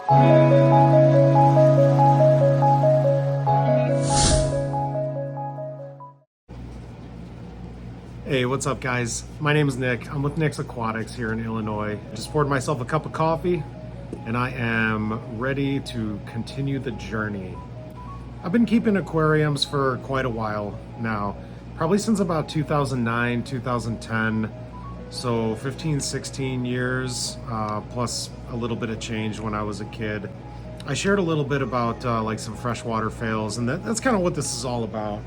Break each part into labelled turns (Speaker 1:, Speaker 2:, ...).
Speaker 1: Hey, what's up guys? My name is Nick. I'm with Nick's Aquatics here in Illinois. Just poured myself a cup of coffee and I am ready to continue the journey. I've been keeping aquariums for quite a while now, probably since about 2009, 2010. So 15, 16 years, plus a little bit of change when I was a kid. I shared a little bit about like some freshwater fails, and that's kind of what this is all about.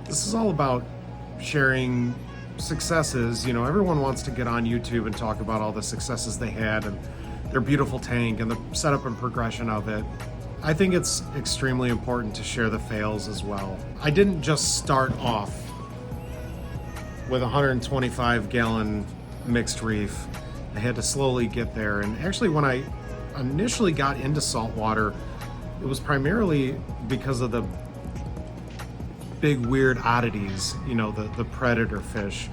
Speaker 1: This is all about sharing successes. You know, everyone wants to get on YouTube and talk about all the successes they had and their beautiful tank and the setup and progression of it. I think it's extremely important to share the fails as well. I didn't just start off with a 125 gallon mixed reef. I had to slowly get there. And actually when I initially got into saltwater, it was primarily because of the big weird oddities, you know, the predator fish.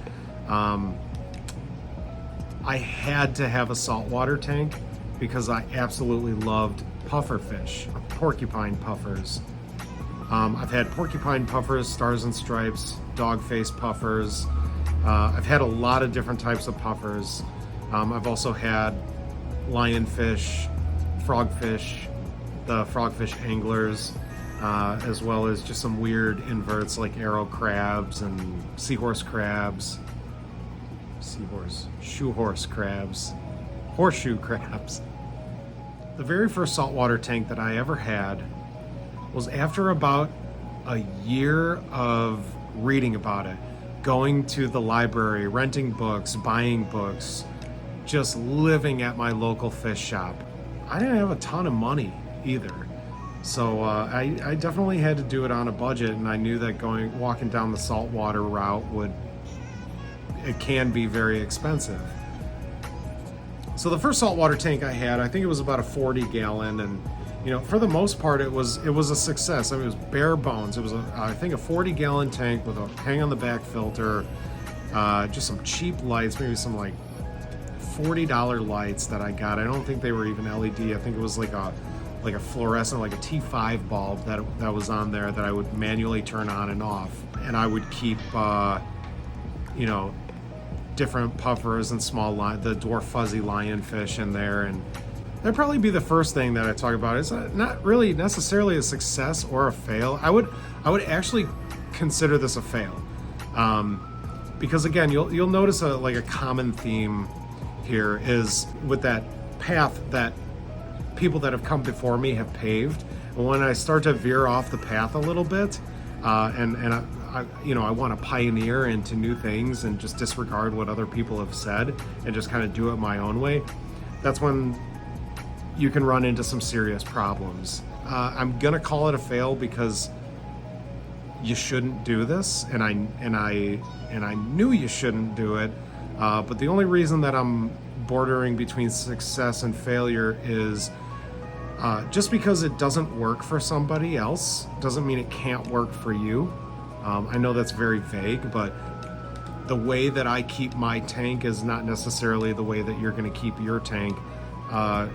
Speaker 1: I had to have a saltwater tank because I absolutely loved puffer fish, porcupine puffers. I've had porcupine puffers, stars and stripes, dog-faced puffers. I've had a lot of different types of puffers. I've also had lionfish, frogfish, the frogfish anglers, as well as just some weird inverts like arrow crabs and seahorse crabs, shoehorse crabs, horseshoe crabs. The very first saltwater tank that I ever had was after about a year of reading about it, going to the library, renting books, buying books, just living at my local fish shop. I didn't have a ton of money either. So I definitely had to do it on a budget, and I knew that walking down the saltwater route it can be very expensive. So the first saltwater tank I had, I think it was about a 40 gallon, and you know, for the most part it was a success. I mean, it was bare bones. It was I think a 40 gallon tank with a hang on the back filter, just some cheap lights, maybe some like $40 lights that I got. I don't think they were even LED. I think it was like a fluorescent, like a T5 bulb that was on there that I would manually turn on and off. And I would keep, you know, different puffers and the dwarf fuzzy lionfish in there. And that'd probably be the first thing that I talk about. It's not really necessarily a success or a fail. I would actually consider this a fail. Because again, you'll notice a common theme here is with that path that people that have come before me have paved. And when I start to veer off the path a little bit, and I want to pioneer into new things and just disregard what other people have said and just kind of do it my own way, that's when you can run into some serious problems. I'm gonna call it a fail because you shouldn't do this, and I knew you shouldn't do it. But the only reason that I'm bordering between success and failure is just because it doesn't work for somebody else doesn't mean it can't work for you. I know that's very vague, but the way that I keep my tank is not necessarily the way that you're going to keep your tank.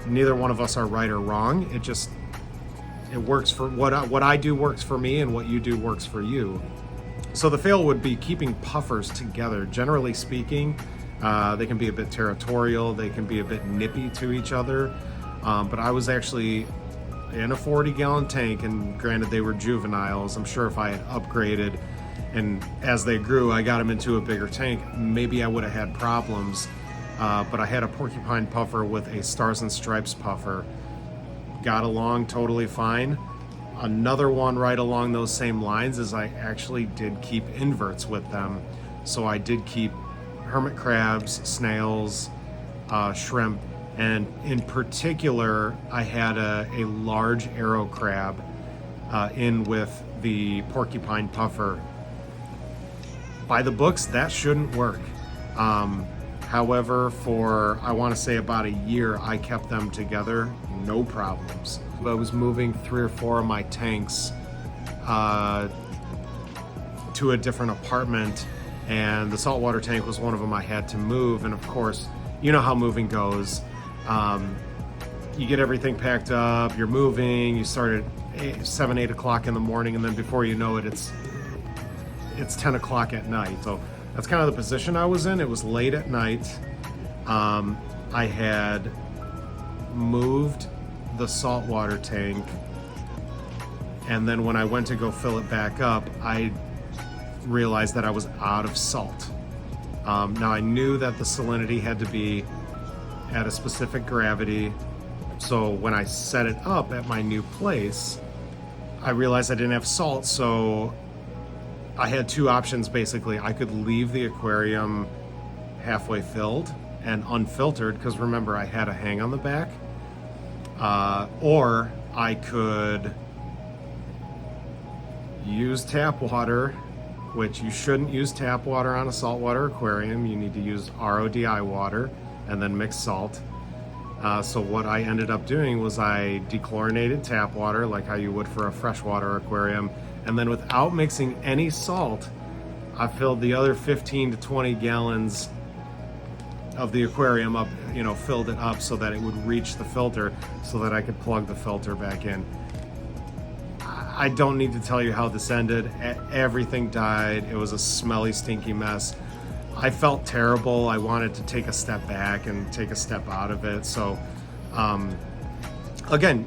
Speaker 1: Neither one of us are right or wrong. It works for what I do works for me, and what you do works for you. So the fail would be keeping puffers together. Generally speaking, they can be a bit territorial, they can be a bit nippy to each other. But I was actually in a 40 gallon tank, and granted they were juveniles. I'm sure if I had upgraded and as they grew I got them into a bigger tank, maybe I would have had problems. But I had a porcupine puffer with a stars and stripes puffer. Got along totally fine. Another one right along those same lines is I actually did keep inverts with them. So I did keep hermit crabs, snails, shrimp, and in particular I had a large arrow crab in with the porcupine puffer. By the books, that shouldn't work. However, for I want to say about a year, I kept them together, no problems. I was moving 3 or 4 of my tanks to a different apartment, and the saltwater tank was one of them I had to move. And of course, you know how moving goes. you get everything packed up, you're moving, you start at 7, 8 o'clock in the morning, and then before you know it, it's 10 o'clock at night. So that's kind of the position I was in. It was late at night. I had moved the saltwater tank, and then when I went to go fill it back up, I realized that I was out of salt. Now I knew that the salinity had to be at a specific gravity, so when I set it up at my new place, I realized I didn't have salt, so I had two options basically. I could leave the aquarium halfway filled and unfiltered, because remember I had a hang on the back, or I could use tap water, which you shouldn't use tap water on a saltwater aquarium. You need to use RODI water and then mix salt. So what I ended up doing was I dechlorinated tap water like how you would for a freshwater aquarium, and then without mixing any salt, I filled the other 15 to 20 gallons of the aquarium up, filled it up so that it would reach the filter so that I could plug the filter back in. I don't need to tell you how this ended. Everything died. It was a smelly, stinky mess. I felt terrible. I wanted to take a step back and take a step out of it. So, again,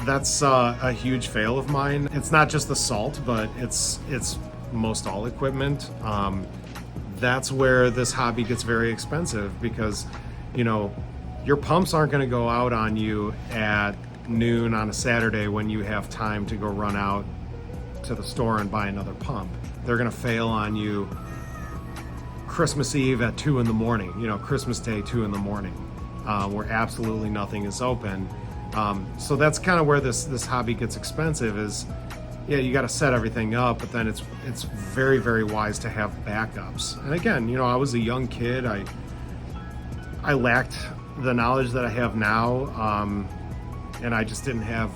Speaker 1: that's a huge fail of mine. It's not just the salt, but it's most all equipment. That's where this hobby gets very expensive, because, your pumps aren't going to go out on you at noon on a Saturday when you have time to go run out to the store and buy another pump. They're going to fail on you Christmas Eve at 2 in the morning, Christmas Day, 2 in the morning, where absolutely nothing is open. So that's kind of where this hobby gets expensive is, yeah, you got to set everything up, but then it's very, very wise to have backups. And again, I was a young kid. I lacked the knowledge that I have now, and I just didn't have,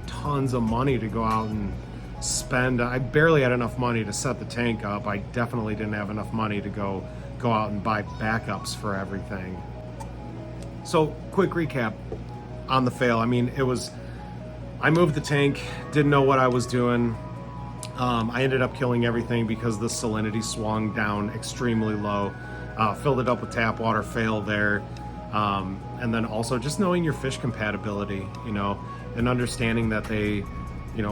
Speaker 1: tons of money to go out and spend. I barely had enough money to set the tank up. I definitely didn't have enough money to go out and buy backups for everything. So quick recap on the fail. I moved the tank, didn't know what I was doing. I ended up killing everything because the salinity swung down extremely low. Filled it up with tap water, failed there. And then also just knowing your fish compatibility, and understanding that they,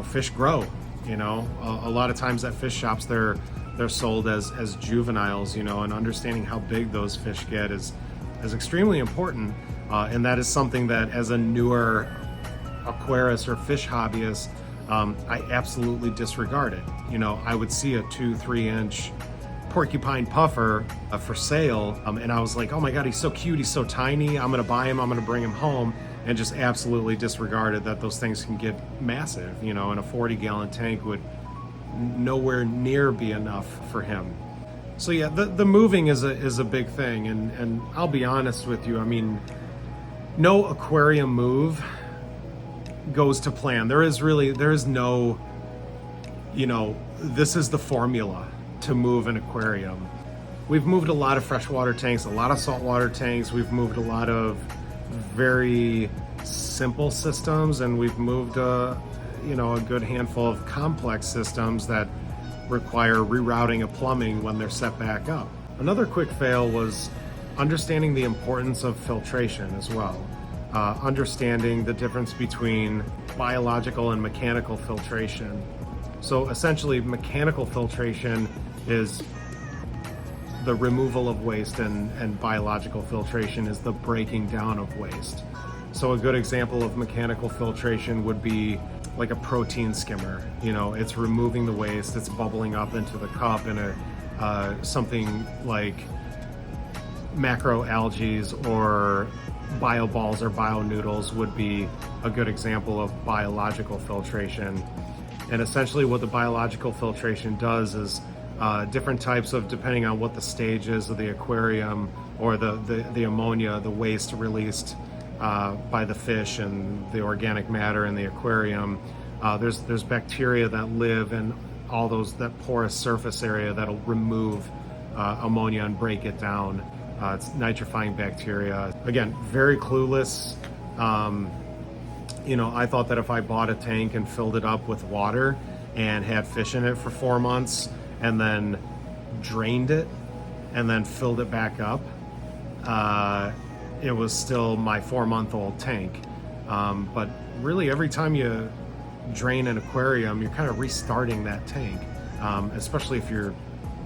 Speaker 1: fish grow. A lot of times at fish shops they're sold as juveniles, and understanding how big those fish get is extremely important. And that is something that as a newer aquarist or fish hobbyist, I absolutely disregarded. I would see a 2-3 inch porcupine puffer for sale, and I was like, oh my god, he's so cute, he's so tiny, I'm gonna buy him, I'm gonna bring him home, and just absolutely disregarded that those things can get massive, and a 40-gallon tank would nowhere near be enough for him. So yeah, the moving is a big thing, and I'll be honest with you, no aquarium move goes to plan. There is no, this is the formula to move an aquarium. We've moved a lot of freshwater tanks, a lot of saltwater tanks. We've moved a lot of very simple systems, and we've moved a good handful of complex systems that require rerouting of plumbing when they're set back up. Another quick fail was understanding the importance of filtration as well. Understanding the difference between biological and mechanical filtration. So essentially, mechanical filtration is the removal of waste, and biological filtration is the breaking down of waste. So a good example of mechanical filtration would be like a protein skimmer. It's removing the waste, it's bubbling up into the cup, and something like macroalgae or bioballs or bio-noodles would be a good example of biological filtration. And essentially what the biological filtration does is different types of, depending on what the stage is of the aquarium, or the ammonia, the waste released by the fish and the organic matter in the aquarium. There's bacteria that live in all that porous surface area that'll remove ammonia and break it down. It's nitrifying bacteria. Again, very clueless You know, I thought that if I bought a tank and filled it up with water and had fish in it for 4 months and then drained it and then filled it back up, it was still my 4-month-old tank. But really, every time you drain an aquarium, you're kind of restarting that tank. Especially if you're,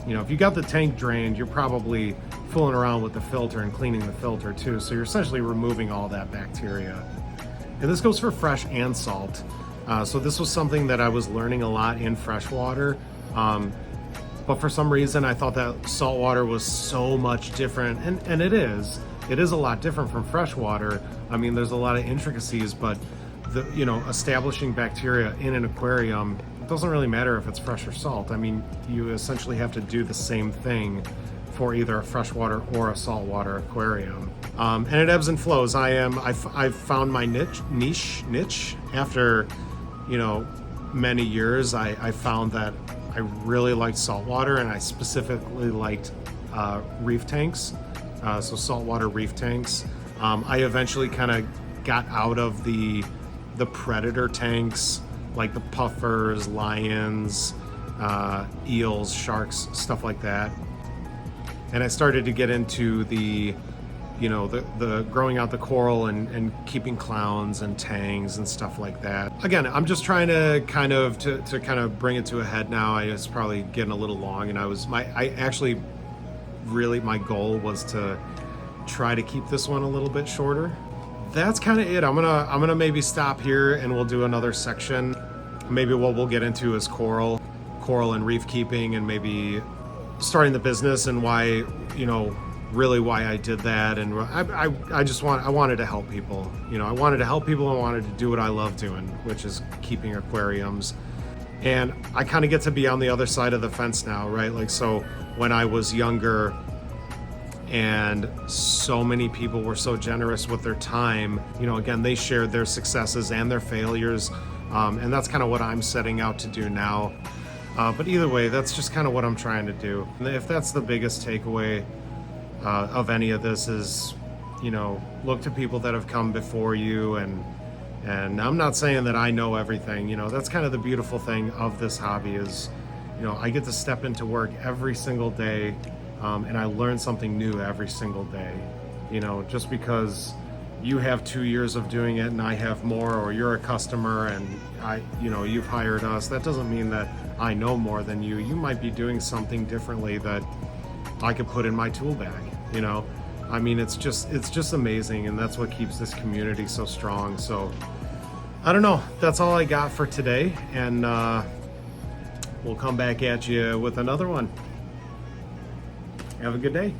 Speaker 1: you know, if you got the tank drained, you're probably fooling around with the filter and cleaning the filter too. So you're essentially removing all that bacteria. And this goes for fresh and salt. So this was something that I was learning a lot in freshwater. But for some reason, I thought that saltwater was so much different. And it is a lot different from freshwater. I mean, there's a lot of intricacies, but you know, establishing bacteria in an aquarium, it doesn't really matter if it's fresh or salt. I mean, you essentially have to do the same thing for either a freshwater or a saltwater aquarium. And it ebbs and flows. I've found my niche after, you know, many years. I found that I really liked saltwater, and I specifically liked reef tanks. So saltwater reef tanks. I eventually kind of got out of the predator tanks, like the puffers, lions, eels, sharks, stuff like that. And I started to get into the, you know, the growing out the coral and keeping clowns and tangs and stuff like that. Again, I'm just trying to kind of bring it to a head now. It's probably getting a little long, and my goal was to try to keep this one a little bit shorter. That's kind of it. I'm gonna maybe stop here, and we'll do another section. Maybe what we'll get into is coral and reef keeping, and maybe starting the business and why, you know, really why I did that. And I wanted to help people. You know, I wanted to help people and wanted to do what I love doing, which is keeping aquariums. And I kind of get to be on the other side of the fence now, right? Like, so when I was younger and so many people were so generous with their time, you know, again, they shared their successes and their failures. And that's kind of what I'm setting out to do now. But either way, that's just kind of what I'm trying to do. And if that's the biggest takeaway of any of this is, you know, look to people that have come before you. And I'm not saying that I know everything. You know, that's kind of the beautiful thing of this hobby is, you know, I get to step into work every single day, and I learn something new every single day. You know, just because you have 2 years of doing it and I have more, or you're a customer and you've hired us, that doesn't mean that I know more than you. You might be doing something differently that I could put in my tool bag, you know. I mean, it's just amazing, and that's what keeps this community so strong. So I don't know, that's all I got for today, and we'll come back at you with another one. Have a good day.